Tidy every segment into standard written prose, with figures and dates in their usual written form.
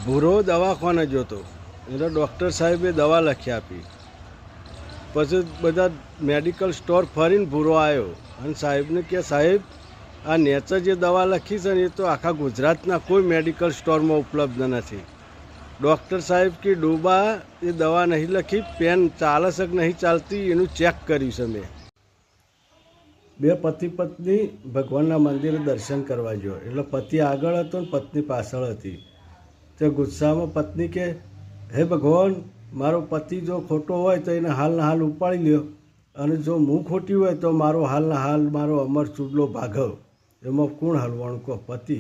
ભૂરો દવાખાને જોતો એટલે ડૉક્ટર સાહેબે દવા લખી આપી. પછી બધા મેડિકલ સ્ટોર ફરીને ભૂરો આવ્યો અને સાહેબને કે સાહેબ આ નેચર જે દવા લખી છે ને એ તો આખા ગુજરાતના કોઈ મેડિકલ સ્ટોરમાં ઉપલબ્ધ નથી. ડૉક્ટર સાહેબ કે ડૂબા એ દવા નહીં લખી, પેન ચાલે છે કે નહીં ચાલતી એનું ચેક કર્યું છે મેં. બે પતિ પત્ની ભગવાનના મંદિરે દર્શન કરવા ગયો એટલે પતિ આગળ હતો ને પત્ની પાછળ હતી. તે ગુસ્સામાં પત્ની કે હે ભગવાન, મારો પતિ જો ખોટો હોય તો એને હાલના હાલ ઉપાડી લ્યો, અને જો હું ખોટી હોય તો મારો હાલના હાલ મારો અમર ચૂડલો ભાગવ. એમાં કોણ હલવાનું કહો? પતિ.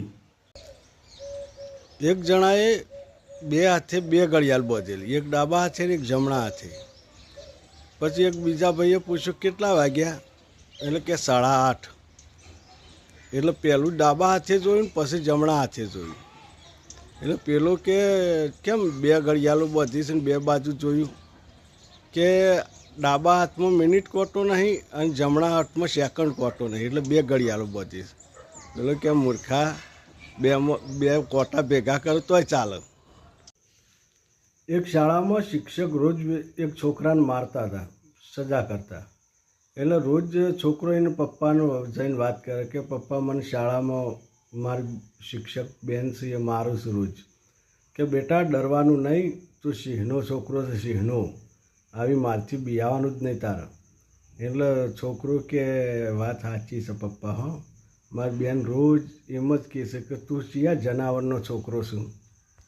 એક જણાએ બે હાથે બે ઘડિયાળ બાંધેલી, એક ડાબા હાથે ને એક જમણા હાથે. પછી એક બીજા ભાઈએ પૂછ્યું કેટલા વાગ્યા? એટલે કે 8:30. એટલે પહેલું ડાબા હાથે જોયું પછી જમણા હાથે જોયું. એટલે પેલો કે કેમ બે ઘડિયાળો બાંધી છે ને બે બાજુ જોયું? કે ડાબા હાથમાં મિનિટ કોટો નહીં અને જમણા હાથમાં સેકન્ડ કોટો નહીં, એટલે બે ઘડિયાળો બાંધી છે. પેલો કે મૂર્ખા, બે કોટા ભેગા કરો તોય ચાલે. એક શાળામાં શિક્ષક રોજ એક છોકરાને મારતા હતા, સજા કરતા. એટલે રોજ છોકરો એને પપ્પાનો જઈને વાત કરે કે પપ્પા મને શાળામાં મારી શિક્ષક બેન છે એ મારું છું રોજ. કે બેટા ડરવાનું નહીં, તું સિંહનો છોકરો છે, સિંહનો, આવી મારથી બિયાવાનું જ નહીં તારે. એટલે છોકરો કે વાત સાચી છે પપ્પા, હો મારી બેન રોજ એમ જ કહે છે કે તું ક્યાં જનાવરનો છોકરો છું.